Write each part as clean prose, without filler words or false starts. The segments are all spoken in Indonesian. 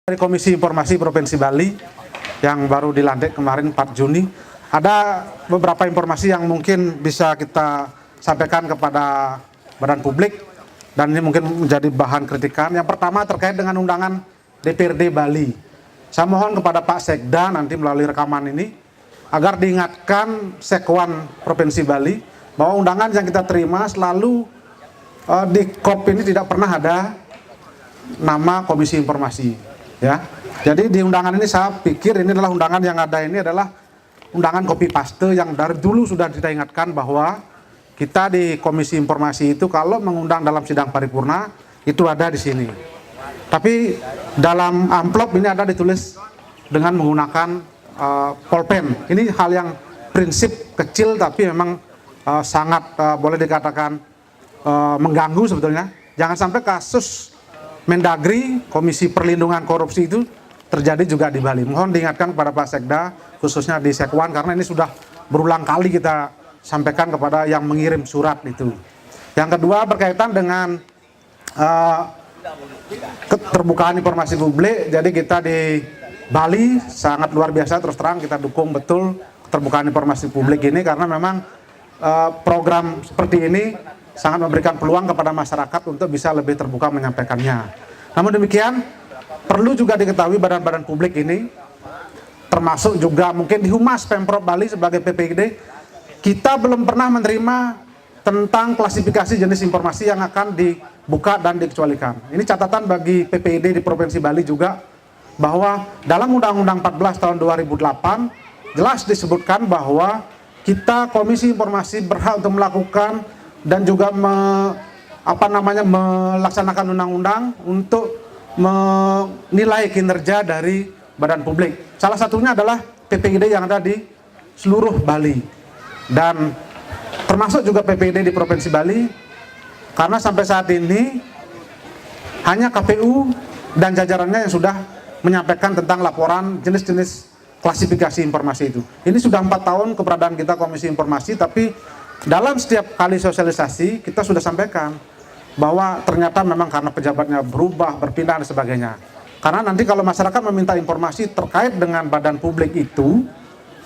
Dari Komisi Informasi Provinsi Bali yang baru dilantik kemarin 4 Juni, ada beberapa informasi yang mungkin bisa kita sampaikan kepada badan publik dan ini mungkin menjadi bahan kritikan. Yang pertama terkait dengan undangan DPRD Bali. Saya mohon kepada Pak Sekda nanti melalui rekaman ini agar diingatkan Sekwan Provinsi Bali bahwa undangan yang kita terima selalu di KOP ini tidak pernah ada nama Komisi Informasi. Ya, jadi di undangan ini saya pikir ini adalah undangan yang ada ini adalah undangan copy paste yang dari dulu sudah kita ingatkan bahwa kita di Komisi Informasi itu kalau mengundang dalam sidang paripurna itu ada di sini. Tapi dalam amplop ini ada ditulis dengan menggunakan pulpen. Ini hal yang prinsip kecil tapi memang sangat boleh dikatakan mengganggu sebetulnya. Jangan sampai kasus Mendagri, Komisi Perlindungan Korupsi itu terjadi juga di Bali. Mohon diingatkan kepada Pak Sekda, khususnya di Sekwan, karena ini sudah berulang kali kita sampaikan kepada yang mengirim surat itu. Yang kedua berkaitan dengan keterbukaan informasi publik. Jadi kita di Bali sangat luar biasa, terus terang kita dukung betul keterbukaan informasi publik ini karena memang program seperti ini sangat memberikan peluang kepada masyarakat untuk bisa lebih terbuka menyampaikannya. Namun demikian, perlu juga diketahui badan-badan publik ini, termasuk juga mungkin di Humas Pemprov Bali sebagai PPID, kita belum pernah menerima tentang klasifikasi jenis informasi yang akan dibuka dan dikecualikan. Ini catatan bagi PPID di Provinsi Bali juga, bahwa dalam Undang-Undang 14 tahun 2008, jelas disebutkan bahwa kita Komisi Informasi berhak untuk melakukan dan juga melaksanakan undang-undang untuk menilai kinerja dari badan publik. Salah satunya adalah PPID yang ada di seluruh Bali dan termasuk juga PPID di Provinsi Bali, karena sampai saat ini hanya KPU dan jajarannya yang sudah menyampaikan tentang laporan jenis-jenis klasifikasi informasi itu. Ini sudah 4 tahun keberadaan kita Komisi Informasi, tapi dalam setiap kali sosialisasi kita sudah sampaikan bahwa ternyata memang karena pejabatnya berubah, berpindah dan sebagainya. Karena nanti kalau masyarakat meminta informasi terkait dengan badan publik itu,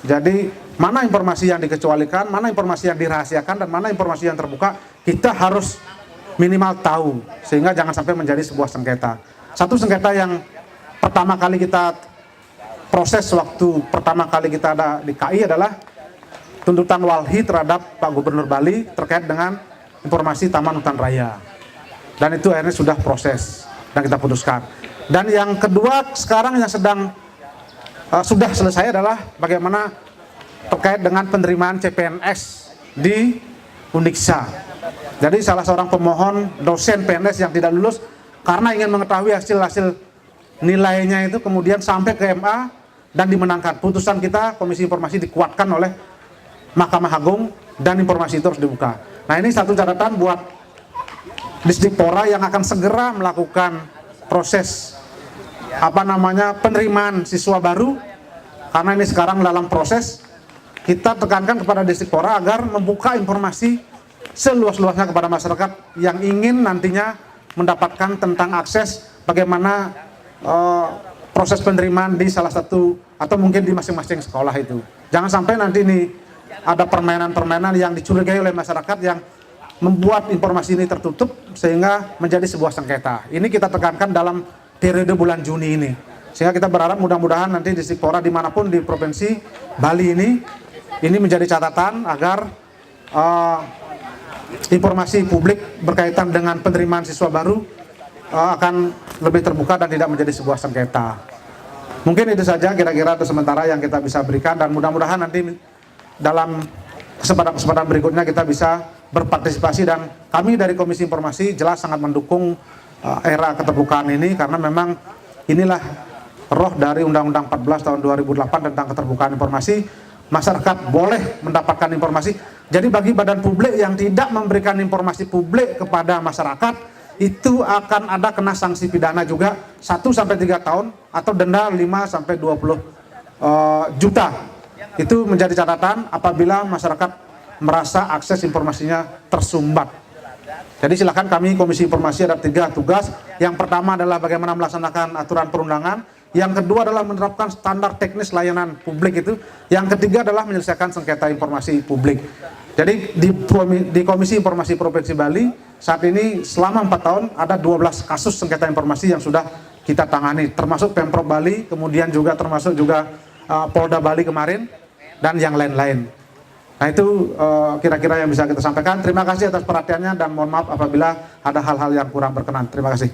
jadi mana informasi yang dikecualikan, mana informasi yang dirahasiakan, dan mana informasi yang terbuka, kita harus minimal tahu sehingga jangan sampai menjadi sebuah sengketa. Satu sengketa yang pertama kali kita proses waktu pertama kali kita ada di KI adalah tuntutan walhi terhadap Pak Gubernur Bali terkait dengan informasi Taman Hutan Raya. Dan itu akhirnya sudah proses dan kita putuskan. Dan yang kedua sekarang yang sedang sudah selesai adalah bagaimana terkait dengan penerimaan CPNS di Undiksa. Jadi salah seorang pemohon dosen PNS yang tidak lulus karena ingin mengetahui hasil-hasil nilainya itu kemudian sampai ke MA dan dimenangkan. Putusan kita Komisi Informasi dikuatkan oleh Mahkamah Agung dan informasi itu harus dibuka. Nah, ini satu catatan buat Disdikpora yang akan segera melakukan proses penerimaan siswa baru, karena ini sekarang dalam proses. Kita tekankan kepada Disdikpora agar membuka informasi seluas-luasnya kepada masyarakat yang ingin nantinya mendapatkan tentang akses bagaimana proses penerimaan di salah satu atau mungkin di masing-masing sekolah itu. Jangan sampai nanti ini ada permainan-permainan yang dicurigai oleh masyarakat yang membuat informasi ini tertutup sehingga menjadi sebuah sengketa. Ini kita tekankan dalam periode bulan Juni ini. Sehingga kita berharap mudah-mudahan nanti Disdikpora dimanapun di Provinsi Bali ini menjadi catatan agar informasi publik berkaitan dengan penerimaan siswa baru akan lebih terbuka dan tidak menjadi sebuah sengketa. Mungkin itu saja kira-kira untuk sementara yang kita bisa berikan, dan mudah-mudahan nanti dalam kesempatan berikutnya kita bisa berpartisipasi, dan kami dari Komisi Informasi jelas sangat mendukung era keterbukaan ini karena memang inilah roh dari Undang-Undang 14 tahun 2008 tentang keterbukaan informasi. Masyarakat boleh mendapatkan informasi. Jadi bagi badan publik yang tidak memberikan informasi publik kepada masyarakat, itu akan ada kena sanksi pidana juga 1-3 tahun atau denda 5-20 juta. Itu menjadi catatan apabila masyarakat merasa akses informasinya tersumbat. Jadi silakan, kami Komisi Informasi ada 3 tugas. Yang pertama adalah bagaimana melaksanakan aturan perundangan. Yang kedua adalah menerapkan standar teknis layanan publik itu. Yang ketiga adalah menyelesaikan sengketa informasi publik. Jadi di Komisi Informasi Provinsi Bali saat ini selama 4 tahun ada 12 kasus sengketa informasi yang sudah kita tangani, termasuk Pemprov Bali, kemudian juga termasuk juga Polda Bali kemarin, dan yang lain-lain. Nah itu kira-kira yang bisa kita sampaikan. Terima kasih atas perhatiannya dan mohon maaf apabila ada hal-hal yang kurang berkenan. Terima kasih.